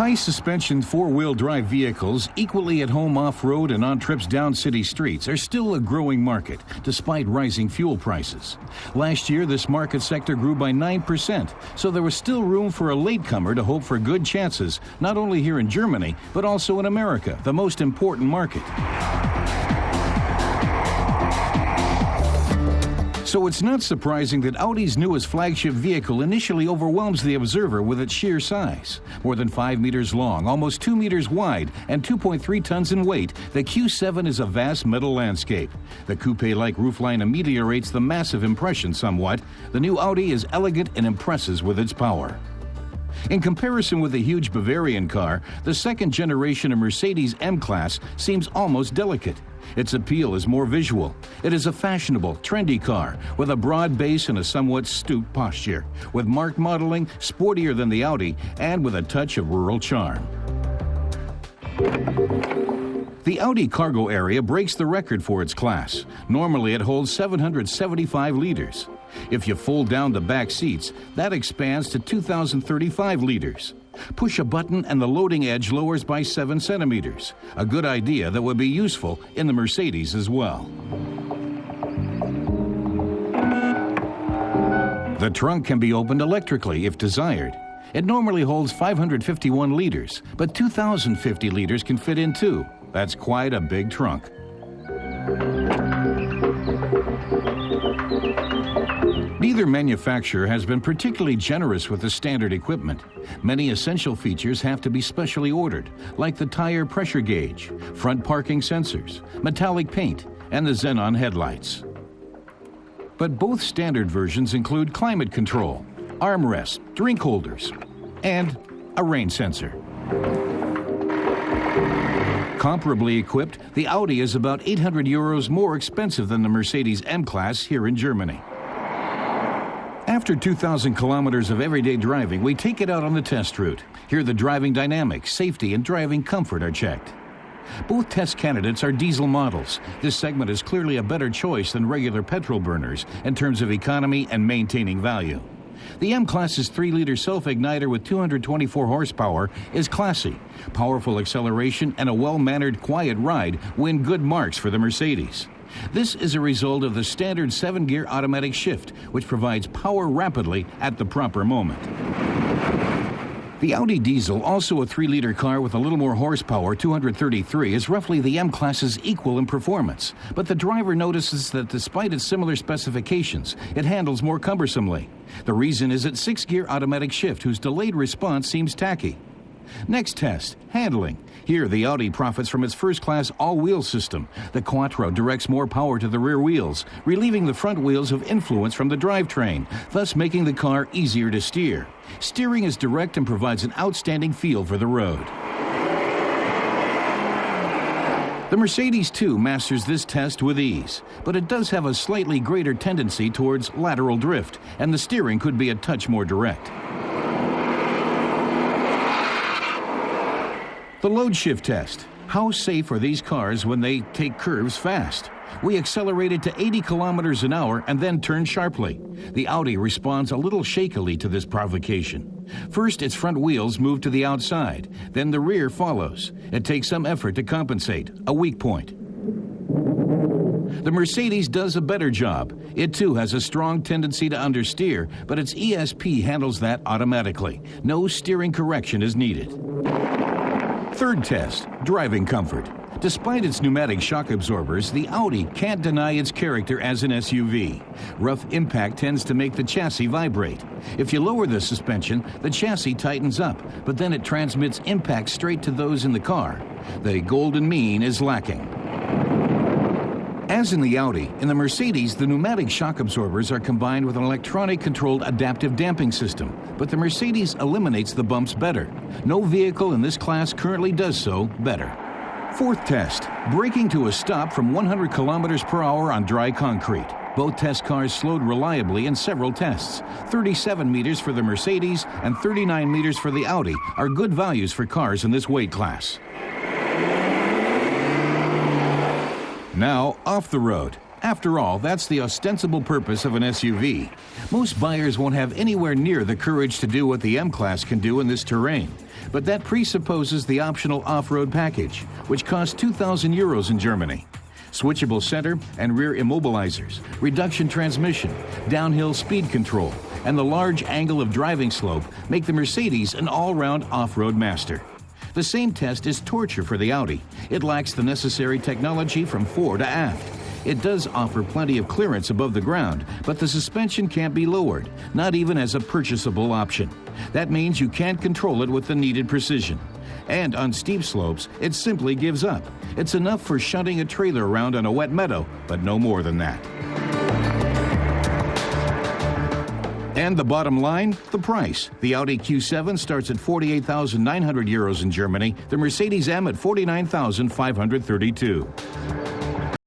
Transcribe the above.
High-suspension four-wheel drive vehicles, equally at home off-road and on trips down city streets, are still a growing market, despite rising fuel prices. Last year, this market sector grew by 9%, so there was still room for a latecomer to hope for good chances, not only here in Germany, but also in America, the most important market. So it's not surprising that Audi's newest flagship vehicle initially overwhelms the observer with its sheer size. More than 5 meters long, almost 2 meters wide, and 2.3 tons in weight, the Q7 is a vast metal landscape. The coupe-like roofline ameliorates the massive impression somewhat. The new Audi is elegant and impresses with its power. In comparison with the huge Bavarian car, the second generation of Mercedes M-Class seems almost delicate. Its appeal is more visual. It is a fashionable, trendy car with a broad base and a somewhat stooped posture, with marked modeling, sportier than the Audi, and with a touch of rural charm. The Audi cargo area breaks the record for its class. Normally it holds 775 liters. If you fold down the back seats, that expands to 2,035 liters. Push a button and the loading edge lowers by 7 centimeters. A good idea that would be useful in the Mercedes as well. The trunk can be opened electrically if desired. It normally holds 551 liters, but 2,050 liters can fit in too. That's quite a big trunk. Neither manufacturer has been particularly generous with the standard equipment. Many essential features have to be specially ordered, like the tire pressure gauge, front parking sensors, metallic paint, and the xenon headlights. But both standard versions include climate control, armrests, drink holders, and a rain sensor. Comparably equipped, the Audi is about 800 euros more expensive than the Mercedes M-Class here in Germany. After 2,000 kilometers of everyday driving, we take it out on the test route. Here the driving dynamics, safety, and driving comfort are checked. Both test candidates are diesel models. This segment is clearly a better choice than regular petrol burners in terms of economy and maintaining value. The M-Class's 3-liter self-igniter with 224 horsepower is classy. Powerful acceleration and a well-mannered, quiet ride win good marks for the Mercedes. This is a result of the standard 7-gear automatic shift, which provides power rapidly at the proper moment. The Audi diesel, also a 3-liter car with a little more horsepower, 233, is roughly the M-Class's equal in performance. But the driver notices that despite its similar specifications, it handles more cumbersomely. The reason is its 6-gear automatic shift, whose delayed response seems tacky. Next test, handling. Here, the Audi profits from its first-class all-wheel system. The Quattro directs more power to the rear wheels, relieving the front wheels of influence from the drivetrain, thus making the car easier to steer. Steering is direct and provides an outstanding feel for the road. The Mercedes, too, masters this test with ease, but it does have a slightly greater tendency towards lateral drift, and the steering could be a touch more direct. The load shift test. How safe are these cars when they take curves fast? We accelerated to 80 kilometers an hour and then turned sharply. The Audi responds a little shakily to this provocation. First, its front wheels move to the outside. Then the rear follows. It takes some effort to compensate, a weak point. The Mercedes does a better job. It too has a strong tendency to understeer, but its ESP handles that automatically. No steering correction is needed. Third test, driving comfort. Despite its pneumatic shock absorbers, the Audi can't deny its character as an SUV. Rough impact tends to make the chassis vibrate. If you lower the suspension, the chassis tightens up, but then it transmits impact straight to those in the car. The golden mean is lacking. As in the Audi, in the Mercedes, the pneumatic shock absorbers are combined with an electronic-controlled adaptive damping system, but the Mercedes eliminates the bumps better. No vehicle in this class currently does so better. Fourth test, braking to a stop from 100 kilometers per hour on dry concrete. Both test cars slowed reliably in several tests. 37 meters for the Mercedes and 39 meters for the Audi are good values for cars in this weight class. Now, off the road. After all, that's the ostensible purpose of an SUV. Most buyers won't have anywhere near the courage to do what the M-Class can do in this terrain. But that presupposes the optional off-road package, which costs 2,000 euros in Germany. Switchable center and rear immobilizers, reduction transmission, downhill speed control, and the large angle of driving slope make the Mercedes an all-round off-road master. The same test is torture for the Audi. It lacks the necessary technology from fore to aft. It does offer plenty of clearance above the ground, but the suspension can't be lowered, not even as a purchasable option. That means you can't control it with the needed precision. And on steep slopes, it simply gives up. It's enough for shunting a trailer around on a wet meadow, but no more than that. And the bottom line, the price. The Audi Q7 starts at 48,900 euros in Germany, the Mercedes M at 49,532.